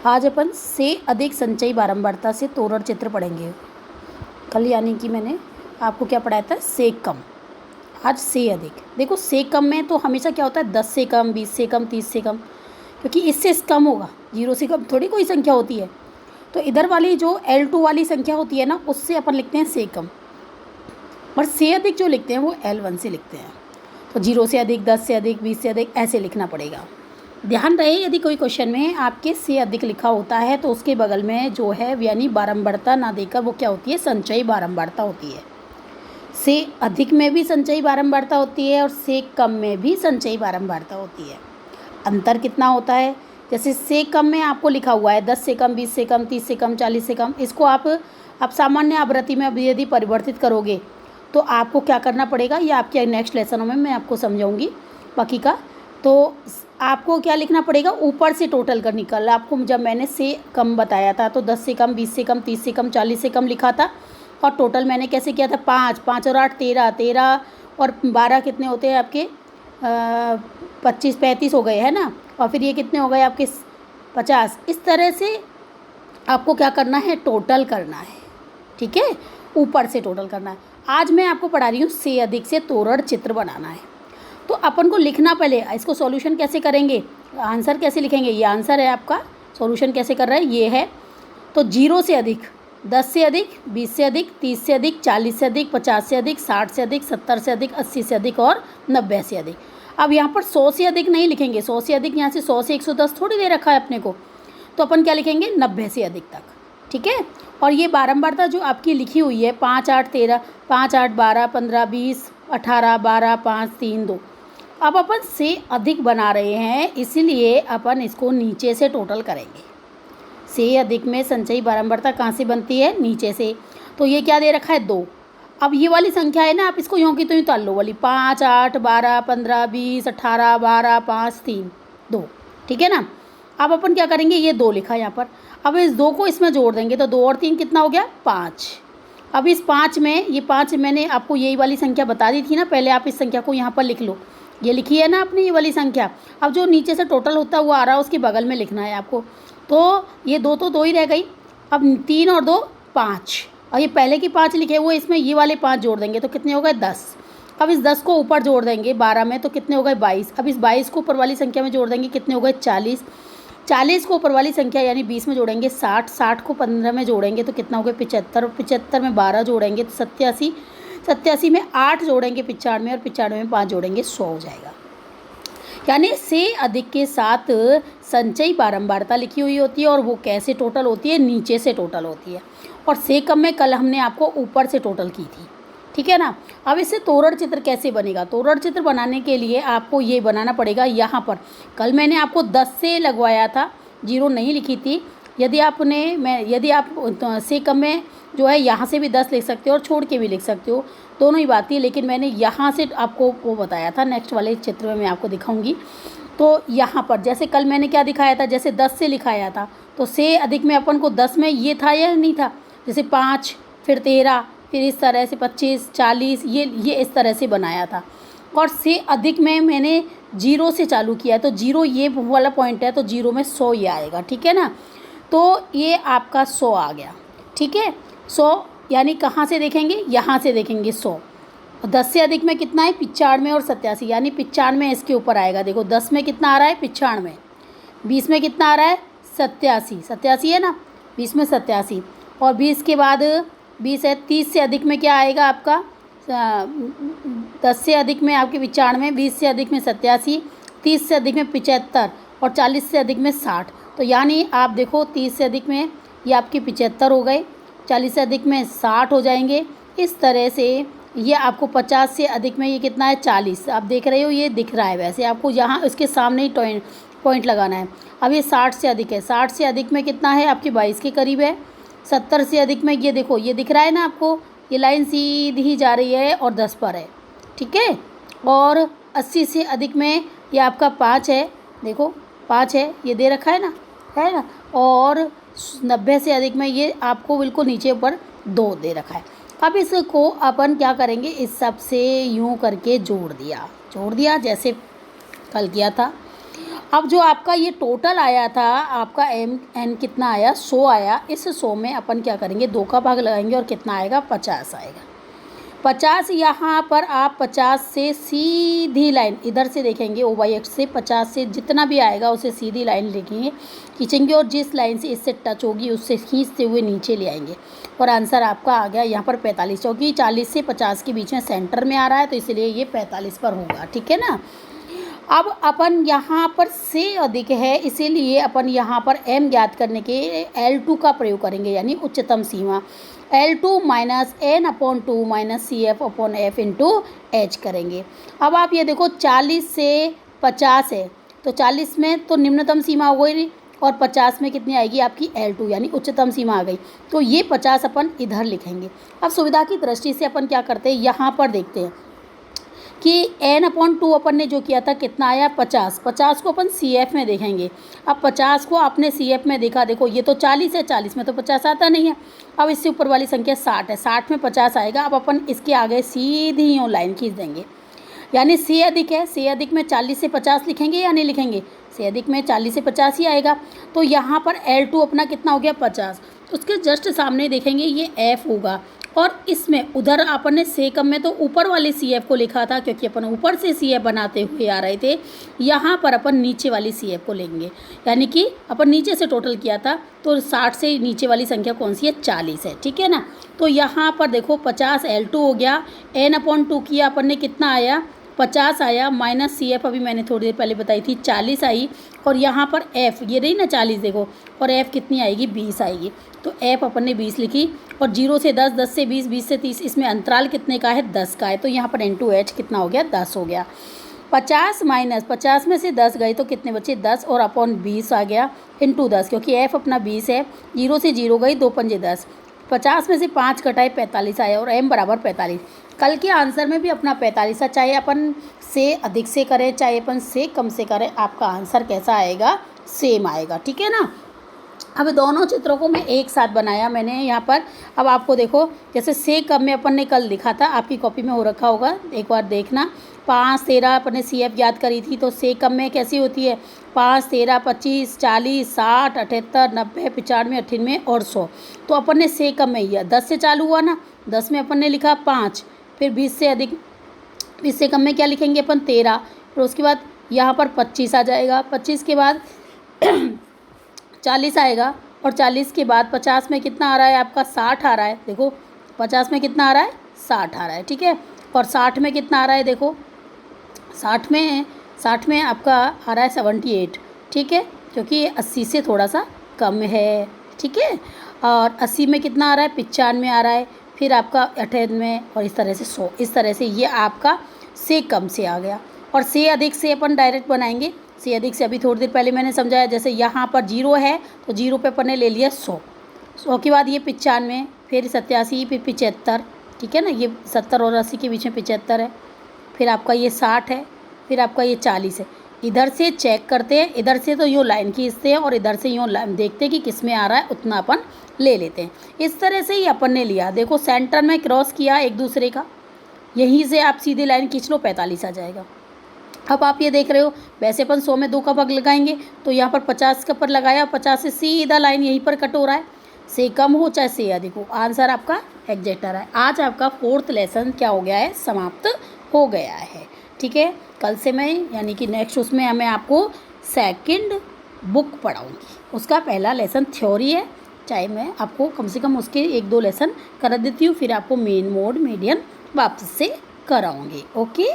आज अपन से अधिक संचयी बारंबारता से तोरण चित्र पढ़ेंगे। कल यानी कि मैंने आपको क्या पढ़ाया था, से कम। आज से अधिक। देखो से कम में तो हमेशा क्या होता है, 10 से कम, 20 से कम, 30 से कम, क्योंकि इससे कम होगा। 0 से कम थोड़ी कोई संख्या होती है। तो इधर वाली जो L2 वाली संख्या होती है ना, उससे अपन लिखते हैं से कम, और से अधिक जो लिखते हैं वो L1 से लिखते हैं। तो 0 से अधिक, 10 से अधिक, 20 से अधिक ऐसे लिखना पड़ेगा। ध्यान रहे, यदि कोई क्वेश्चन में आपके से अधिक लिखा होता है तो उसके बगल में जो है यानी बारंबारता ना देकर वो क्या होती है, संचयी बारंबारता होती है। से अधिक में भी संचयी बारंबारता होती है और से कम में भी संचयी बारंबारता होती है। अंतर कितना होता है, जैसे से कम में आपको लिखा हुआ है 10 से कम, 20 से कम, 30 से कम, 40 से कम। इसको आप सामान्य आवृत्ति में यदि परिवर्तित करोगे तो आपको क्या करना पड़ेगा, ये आपके नेक्स्ट लेसनों में मैं आपको समझाऊंगी बाकी का। तो आपको क्या लिखना पड़ेगा, ऊपर से टोटल करनी। कल आपको जब मैंने से कम बताया था तो 10 से कम, 20 से कम, 30 से कम, 40 से कम लिखा था, और टोटल मैंने कैसे किया था, 5, 5 और 8 13, 13 और 12 कितने होते हैं आपके 25, 35 हो गए है ना, और फिर ये कितने हो गए आपके 50। इस तरह से आपको क्या करना है, टोटल करना है। ठीक है, ऊपर से टोटल करना है। आज मैं आपको पढ़ा रही हूँ से अधिक से तोरण चित्र बनाना है। तो अपन को लिखना, पहले इसको सॉल्यूशन कैसे करेंगे, आंसर कैसे लिखेंगे, ये आंसर है आपका। सॉल्यूशन कैसे कर रहा है, ये है। तो 0 से अधिक, 10 से अधिक, 20 से अधिक, 30 से अधिक, 40 से अधिक, 50 से अधिक, 60 से अधिक, 70 से अधिक, 80 से अधिक और 90 से अधिक। अब यहाँ पर 100 से अधिक नहीं लिखेंगे। 100 से अधिक, यहाँ से 100 से 110 थोड़ी दे रखा है अपने को, तो अपन क्या लिखेंगे, 90 से अधिक तक। ठीक है, और ये बारंबारता जो आपकी लिखी हुई है 5, 8, 13, 5, 8, 12, 15, 20, 18, 12, 5, 3, 2। अब अपन से अधिक बना रहे हैं, इसीलिए अपन इसको नीचे से टोटल करेंगे। से अधिक में संचयी बारंबारता कहाँ से बनती है, नीचे से। तो ये क्या दे रखा है, 2। अब ये वाली संख्या है ना, आप इसको यूँ की तो यूँ ताल लो वाली, 5, 8, 12, 15, 20, 18, 12, 5, 3, 2। ठीक है ना। अब अपन क्या करेंगे, ये 2 लिखा है यहाँ पर। अब इस 2 को इसमें जोड़ देंगे तो 2 और 3 कितना हो गया, 5। अब इस 5 में, ये 5 मैंने आपको यही वाली संख्या बता दी थी ना, पहले आप इस संख्या को यहाँ पर लिख लो। ये लिखी है ना आपने, ये वाली संख्या। अब जो नीचे से टोटल होता हुआ आ रहा है उसके बगल में लिखना है आपको। तो ये 2 तो 2 ही रह गई। अब 3 और 2 5, और ये पहले की 5 लिखे हुए, इसमें ये वाले 5 जोड़ देंगे तो कितने हो गए, 10। अब इस 10 को ऊपर जोड़ देंगे 12 में तो कितने हो गए, 22। अब इस 22 को ऊपर वाली संख्या में जोड़ देंगे, कितने हो गए, 40। 40 को ऊपर वाली संख्या यानी 20 में जोड़ेंगे 60, 60 को 15 में जोड़ेंगे तो कितना हो गया, 75, और 75 में 12 जोड़ेंगे तो 87, 87 में 8 जोड़ेंगे 95 में, और 95 में 5 जोड़ेंगे 100 हो जाएगा। यानी से अधिक के साथ संचयी बारंबारता लिखी हुई होती है, और वो कैसे टोटल होती है, नीचे से टोटल होती है। और से कम में कल हमने आपको ऊपर से टोटल की थी। ठीक है ना। अब इससे तोरण चित्र कैसे बनेगा, तोरण चित्र बनाने के लिए आपको ये बनाना पड़ेगा। यहाँ पर कल मैंने आपको 10 से लगवाया था, 0 नहीं लिखी थी। यदि आप से कम में जो है यहाँ से भी 10 लिख सकते हो और छोड़ के भी लिख सकते हो, दोनों ही बात थी। लेकिन मैंने यहाँ से आपको वो बताया था, नेक्स्ट वाले चित्र में मैं आपको दिखाऊंगी। तो यहाँ पर जैसे कल मैंने क्या दिखाया था, जैसे 10 से लिखाया था, तो से अधिक में अपन को 10 में ये था या नहीं था, जैसे 5, फिर 13, फिर इस तरह से 25, 40, ये इस तरह से बनाया था। और से अधिक में मैंने 0 से चालू किया, तो 0 ये वाला पॉइंट है, तो 0 में 100 ये आएगा। ठीक है ना। तो ये आपका 100 आ गया। ठीक है, 100 यानी कहाँ से देखेंगे, यहाँ से देखेंगे 100। 10 से अधिक में कितना है, 95 और 87, यानी 95 इसके ऊपर आएगा। देखो 10 में कितना आ रहा है, 95। 20 में कितना आ रहा है, 87, 87 है ना, 20 में 87। और 20 के बाद 20 है, 30 से अधिक में क्या आएगा आपका, 10 से अधिक में आपके 95, 20 से अधिक में 87, 30 से अधिक में 75 और 40 से अधिक में 60। तो यानी आप देखो 30 से अधिक में ये आपके 75 हो गए, 40 से अधिक में 60 हो जाएंगे। इस तरह से ये आपको 50 से अधिक में ये कितना है, 40। आप देख रहे हो ये दिख रहा है, वैसे आपको यहाँ इसके सामने ही पॉइंट लगाना है। अब ये 60 से अधिक है, 60 से अधिक में कितना है आपके 22 के करीब है। 70 से अधिक में ये देखो, ये दिख रहा है ना आपको, ये लाइन सीधी ही जा रही है और 10 पर है। ठीक है, और 80 से अधिक में ये आपका 5 है, देखो 5 है, ये दे रखा है ना, और 90 से अधिक में ये आपको बिल्कुल नीचे ऊपर 2 दे रखा है। अब इसको अपन क्या करेंगे, इस सब से यूँ करके जोड़ दिया जैसे कल किया था। अब जो आपका ये टोटल आया था, आपका एम एन कितना आया, 100 आया। इस 100 में अपन क्या करेंगे, 2 का भाग लगाएंगे और कितना आएगा, 50 आएगा। 50 यहाँ पर आप 50 से सीधी लाइन इधर से देखेंगे, O/X से 50 से जितना भी आएगा उसे सीधी लाइन लिखेंगे, खींचेंगे और जिस लाइन से इससे टच होगी उससे खींचते हुए नीचे ले आएंगे और आंसर आपका आ गया यहाँ पर 45, क्योंकि 40 से 50 के बीच में सेंटर में आ रहा है तो इसलिए ये 45 पर होगा। ठीक है ना। अब अपन यहाँ पर से अधिक है, इसीलिए अपन यहाँ पर m ज्ञात करने के L2 का प्रयोग करेंगे, यानी उच्चतम सीमा L2 minus n/2 minus CF/F into H करेंगे। अब आप ये देखो 40 से 50 है तो 40 में तो निम्नतम सीमा हो गई और 50 में कितनी आएगी आपकी L2, यानी उच्चतम सीमा आ गई। तो ये 50 अपन इधर लिखेंगे। अब सुविधा की दृष्टि से अपन क्या करते हैं, यहाँ पर देखते हैं कि n/2 अपन ने जो किया था कितना आया, 50। 50 को अपन CF में देखेंगे। अब 50 को आपने CF में देखा, देखो ये तो 40 है, 40 में तो 50 आता नहीं है। अब इससे ऊपर वाली संख्या 60 है, 60 में 50 आएगा। अब अपन इसके आगे सीधी यूँ लाइन खींच देंगे, यानी से अधिक है, से अधिक में 40 से 50 लिखेंगे या नहीं लिखेंगे, से अधिक में 40 से 50 ही आएगा। तो यहाँ पर L2 अपना कितना हो गया, 50। उसके जस्ट सामने देखेंगे ये F होगा और इसमें उधर अपन ने से कम में तो ऊपर वाले CF को लिखा था, क्योंकि अपन ऊपर से CF बनाते हुए आ रहे थे। यहाँ पर अपन नीचे वाली CF को लेंगे, यानी कि अपन नीचे से टोटल किया था तो 60 से नीचे वाली संख्या कौन सी है, 40 है। ठीक है ना। तो यहाँ पर देखो 50 L2 हो गया, n/2 किया अपन ने, कितना आया, 50 आया, माइनस CF अभी मैंने थोड़ी देर पहले बताई थी 40 आई, और यहाँ पर F ये रही ना 40 देखो, और F कितनी आएगी, 20 आएगी। तो F अपन ने 20 लिखी और 0 से 10, 10 से 20, 20 से 30, इसमें अंतराल कितने का है, 10 का है। तो यहाँ पर इंटू H कितना हो गया, 10 हो गया। 50 माइनस 50 में से 10 गए तो कितने बचे, 10 और अपॉन 20 आ गया इंटू 10, क्योंकि F अपना 20 है। 0 से 0 गई, 2 पंजे 10, 50 में से 5 कटाए 45 आया और m बराबर 45। कल के आंसर में भी अपना 45 है, चाहे अपन से अधिक से करें चाहे अपन से कम से करें, आपका आंसर कैसा आएगा, सेम आएगा। ठीक है ना। अब दोनों चित्रों को मैं एक साथ बनाया मैंने यहाँ पर। अब आपको देखो, जैसे से कम में अपन ने कल लिखा था, आपकी कॉपी में हो रखा होगा, एक बार देखना। 5 13 अपन ने CF याद करी थी, तो से कम में कैसी होती है, 5 13 25 40 60 78 90 95 98 और 100। तो अपन ने से कम में ही 10 से चालू हुआ ना, 10 में अपन ने लिखा 5, फिर 20 से अधिक, 20 से कम में क्या लिखेंगे अपन, 13, फिर उसके बाद यहाँ पर 25 आ जाएगा, 25 के बाद 40 आएगा और 40 के बाद 50 में कितना आ रहा है आपका, 60 आ रहा है। देखो 50 में कितना आ रहा है, 60 आ रहा है। ठीक है। और 60 में कितना आ रहा है, देखो 60 में आपका आ रहा है 78। ठीक है, क्योंकि ये 80 से थोड़ा सा कम है। ठीक है। और 80 में कितना आ रहा है, 95 आ रहा है, फिर आपका 98 और इस तरह से 100। इस तरह से ये आपका से कम से आ गया। और से अधिक से अपन डायरेक्ट बनाएंगे। से अधिक से अभी थोड़ी देर पहले मैंने समझाया, जैसे यहाँ पर 0 है तो 0 पे अपन ने ले लिया 100, 100 के बाद ये 95, फिर 87, फिर 75। ठीक है ना, ये 70 और 80 के बीच में 75 है, फिर आपका ये 60 है, फिर आपका ये 40 है। इधर से चेक करते हैं, इधर से तो यूँ लाइन खींचते हैं और इधर से यूँ लाइन देखते हैं कि किस में आ रहा है, उतना अपन ले लेते हैं। इस तरह से ही अपन ने लिया। देखो सेंटर में क्रॉस किया एक दूसरे का, यहीं से आप सीधी लाइन खींच लो, 45 आ जाएगा। अब आप ये देख रहे हो, वैसे अपन 100 में 2 का भाग लगाएंगे तो यहाँ पर 50 का पर लगाया, 50 से सीधा लाइन यहीं पर कट हो रहा है, से कम हो चाहे से अधिक हो, आंसर आपका एग्जैक्ट आ रहा है। आज आपका 4th लेसन क्या हो गया है, समाप्त हो गया है। ठीक है। कल से मैं यानी कि नेक्स्ट उसमें मैं आपको सेकंड बुक पढ़ाऊँगी, उसका पहला लेसन थ्योरी है, चाहे मैं आपको कम से कम उसके 1-2 लेसन करा देती हूँ, फिर आपको मेन मोड मीडियन वापस से कराऊँगी। ओके।